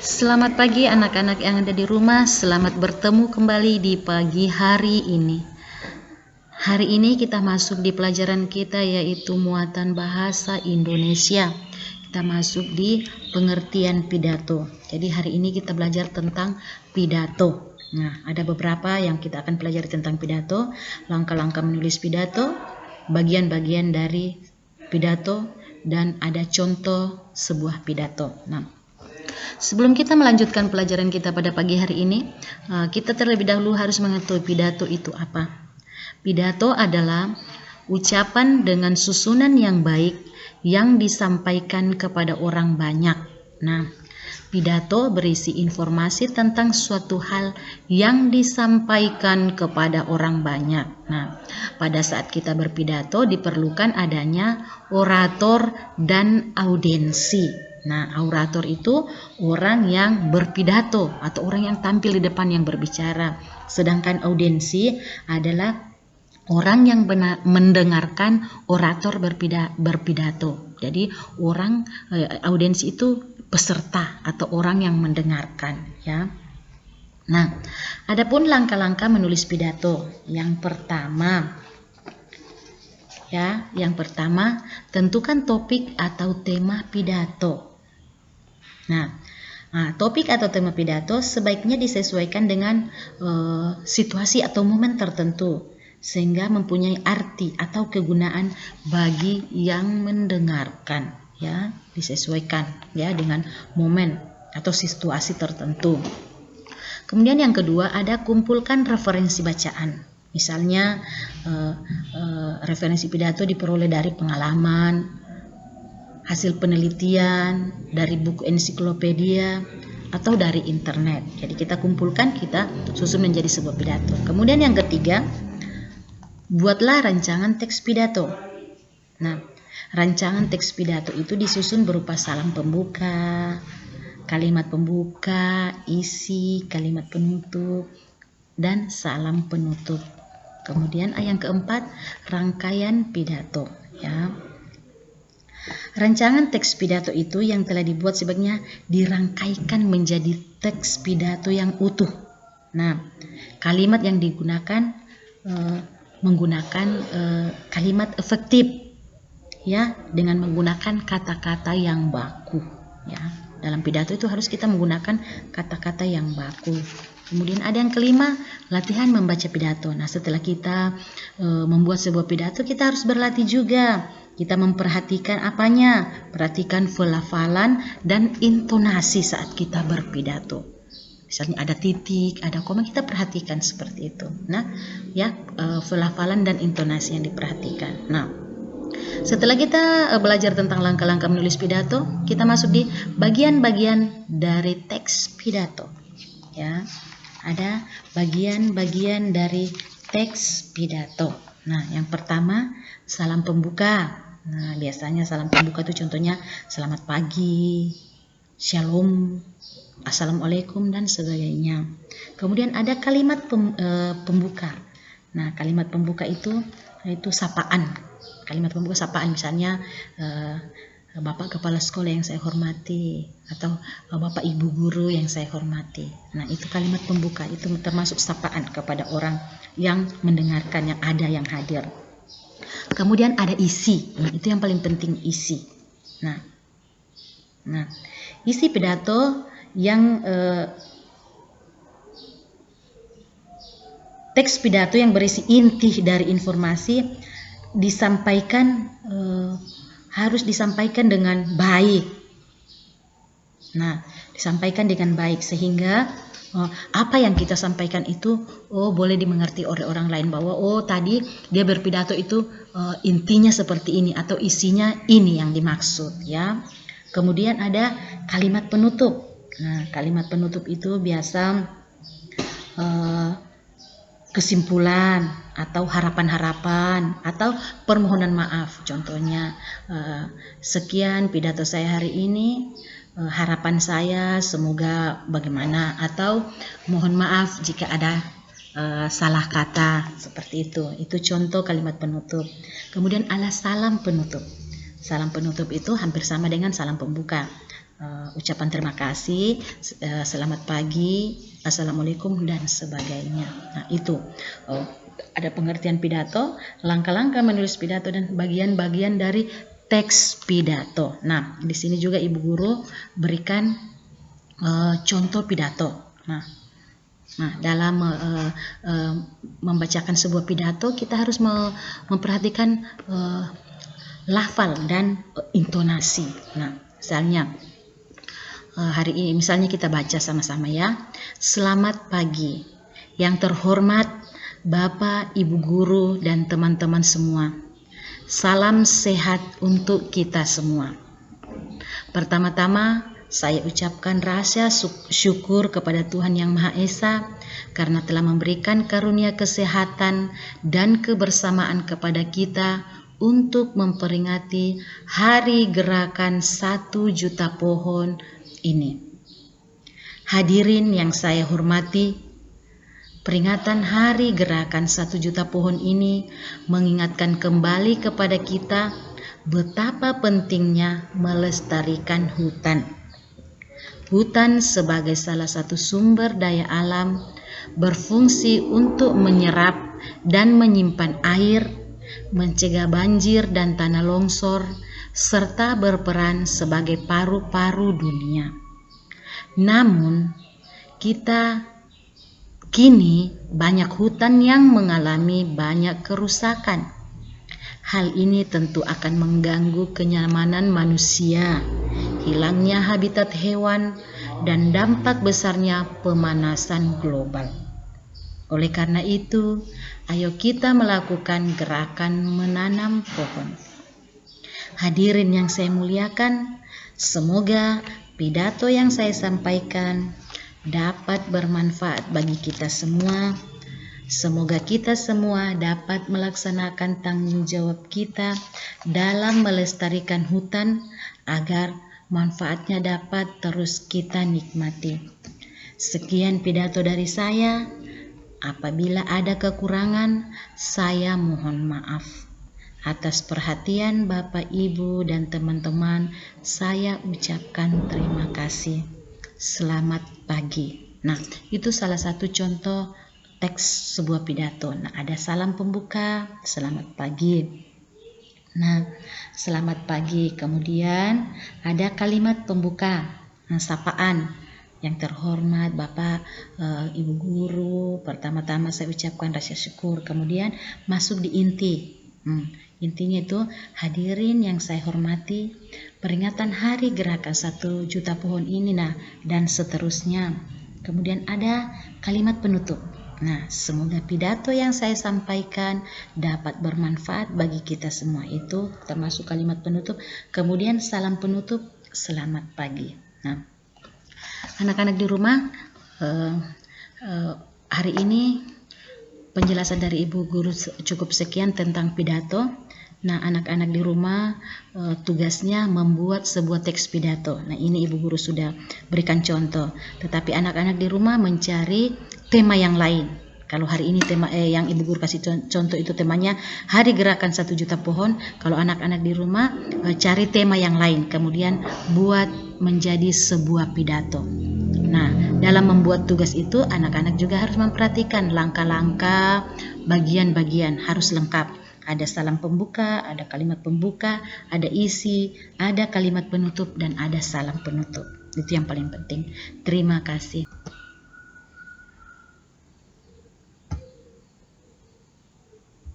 Selamat pagi anak-anak yang ada di rumah, selamat bertemu kembali di pagi hari ini. Hari ini kita masuk di pelajaran kita yaitu muatan bahasa Indonesia. Kita masuk di pengertian pidato. Jadi hari ini kita belajar tentang pidato. Nah, ada beberapa yang kita akan pelajari tentang pidato, langkah-langkah menulis pidato, bagian-bagian dari pidato, dan ada contoh sebuah pidato. Nah, sebelum kita melanjutkan pelajaran kita pada pagi hari ini, kita terlebih dahulu harus mengetahui pidato itu apa. Pidato adalah ucapan dengan susunan yang baik yang disampaikan kepada orang banyak. Nah, pidato berisi informasi tentang suatu hal yang disampaikan kepada orang banyak. Nah, pada saat kita berpidato diperlukan adanya orator dan audiensi. Nah, orator itu orang yang berpidato atau orang yang tampil di depan yang berbicara. Sedangkan audiensi adalah orang yang mendengarkan orator berpidato. Jadi audiensi itu peserta atau orang yang mendengarkan, ya. Nah, adapun langkah-langkah menulis pidato. Yang pertama, tentukan topik atau tema pidato. Nah, topik atau tema pidato sebaiknya disesuaikan dengan situasi atau momen tertentu, sehingga mempunyai arti atau kegunaan bagi yang mendengarkan, ya, disesuaikan ya dengan momen atau situasi tertentu. Kemudian yang kedua ada kumpulkan referensi bacaan. Misalnya referensi pidato diperoleh dari pengalaman, hasil penelitian, dari buku ensiklopedia, atau dari internet. Jadi kita kumpulkan, kita susun menjadi sebuah pidato. Kemudian yang ketiga, buatlah rancangan teks pidato. Nah, rancangan teks pidato itu disusun berupa salam pembuka, kalimat pembuka, isi, kalimat penutup, dan salam penutup. Kemudian yang keempat, rangkaian pidato, ya. Rancangan teks pidato itu yang telah dibuat sebaiknya dirangkaikan menjadi teks pidato yang utuh. Nah, kalimat yang digunakan menggunakan kalimat efektif, ya, dengan menggunakan kata-kata yang baku, ya. Dalam pidato itu harus kita menggunakan kata-kata yang baku. Kemudian ada yang kelima, latihan membaca pidato. Nah, setelah kita membuat sebuah pidato, kita harus berlatih juga. Kita memperhatikan apanya? Perhatikan pelafalan dan intonasi saat kita berpidato. Misalnya ada titik, ada koma, kita perhatikan seperti itu. Nah, ya, pelafalan dan intonasi yang diperhatikan. Nah, setelah kita belajar tentang langkah-langkah menulis pidato, kita masuk di bagian-bagian dari teks pidato. Ya, ada bagian-bagian dari teks pidato. Nah, yang pertama, salam pembuka. Nah, biasanya salam pembuka itu contohnya selamat pagi, shalom, assalamualaikum, dan sebagainya. Kemudian ada kalimat pembuka. Nah, kalimat pembuka itu sapaan. Kalimat pembuka sapaan, misalnya Bapak Kepala Sekolah yang saya hormati, atau Bapak Ibu Guru yang saya hormati. Nah, itu kalimat pembuka, itu termasuk sapaan kepada orang yang mendengarkan, yang ada, yang hadir. Kemudian ada isi. Nah, itu yang paling penting, isi. Nah, isi pidato yang teks pidato yang berisi inti dari informasi disampaikan harus disampaikan dengan baik. Nah, disampaikan dengan baik sehingga apa yang kita sampaikan itu boleh dimengerti oleh orang lain, bahwa tadi dia berpidato itu intinya seperti ini atau isinya ini yang dimaksud, ya. Kemudian ada kalimat penutup. Nah, kalimat penutup itu biasa kesimpulan atau harapan-harapan atau permohonan maaf. Contohnya, sekian pidato saya hari ini, harapan saya semoga bagaimana, atau mohon maaf jika ada salah kata, seperti itu. Itu contoh kalimat penutup. Kemudian ada salam penutup. Salam penutup itu hampir sama dengan salam pembuka. ucapan terima kasih, selamat pagi, assalamualaikum dan sebagainya. Nah itu ada pengertian pidato, langkah-langkah menulis pidato dan bagian-bagian dari teks pidato. Nah di sini juga Ibu Guru berikan contoh pidato. Nah dalam membacakan sebuah pidato kita harus memperhatikan lafal dan intonasi. Nah misalnya hari ini misalnya kita baca sama-sama ya. Selamat pagi, yang terhormat Bapak, Ibu Guru, dan teman-teman semua. Salam sehat untuk kita semua. Pertama-tama saya ucapkan rasa syukur kepada Tuhan Yang Maha Esa karena telah memberikan karunia kesehatan dan kebersamaan kepada kita untuk memperingati Hari Gerakan 1 Juta Pohon ini. Hadirin yang saya hormati, peringatan Hari Gerakan 1 Juta Pohon ini mengingatkan kembali kepada kita betapa pentingnya melestarikan hutan. Hutan sebagai salah satu sumber daya alam berfungsi untuk menyerap dan menyimpan air, mencegah banjir dan tanah longsor, serta berperan sebagai paru-paru dunia. Namun, kini banyak hutan yang mengalami banyak kerusakan. Hal ini tentu akan mengganggu kenyamanan manusia, hilangnya habitat hewan, dan dampak besarnya pemanasan global. Oleh karena itu, ayo kita melakukan gerakan menanam pohon. Hadirin yang saya muliakan, semoga pidato yang saya sampaikan dapat bermanfaat bagi kita semua. Semoga kita semua dapat melaksanakan tanggung jawab kita dalam melestarikan hutan agar manfaatnya dapat terus kita nikmati. Sekian pidato dari saya. Apabila ada kekurangan, saya mohon maaf. Atas perhatian Bapak, Ibu, dan teman-teman, saya ucapkan terima kasih. Selamat pagi. Nah, itu salah satu contoh teks sebuah pidato. Nah, ada salam pembuka, selamat pagi. Nah, selamat pagi. Kemudian ada kalimat pembuka, sapaan. Yang terhormat Bapak, Ibu Guru, pertama-tama saya ucapkan rasa syukur. Kemudian masuk di inti. Intinya itu, hadirin yang saya hormati, peringatan Hari Gerakan 1 Juta Pohon ini, dan seterusnya. Kemudian ada kalimat penutup. Nah, semoga pidato yang saya sampaikan dapat bermanfaat bagi kita semua, itu termasuk kalimat penutup. Kemudian salam penutup, selamat pagi. Nah, anak-anak di rumah, hari ini penjelasan dari Ibu Guru cukup sekian tentang pidato. Nah, anak-anak di rumah tugasnya membuat sebuah teks pidato. Nah, ini Ibu Guru sudah berikan contoh. Tetapi anak-anak di rumah mencari tema yang lain. Kalau hari ini tema yang Ibu Guru kasih contoh itu temanya Hari Gerakan 1 Juta Pohon. Kalau anak-anak di rumah cari tema yang lain, kemudian buat menjadi sebuah pidato. Nah, dalam membuat tugas itu anak-anak juga harus memperhatikan langkah-langkah, bagian-bagian harus lengkap. Ada salam pembuka, ada kalimat pembuka, ada isi, ada kalimat penutup, dan ada salam penutup. Itu yang paling penting. Terima kasih.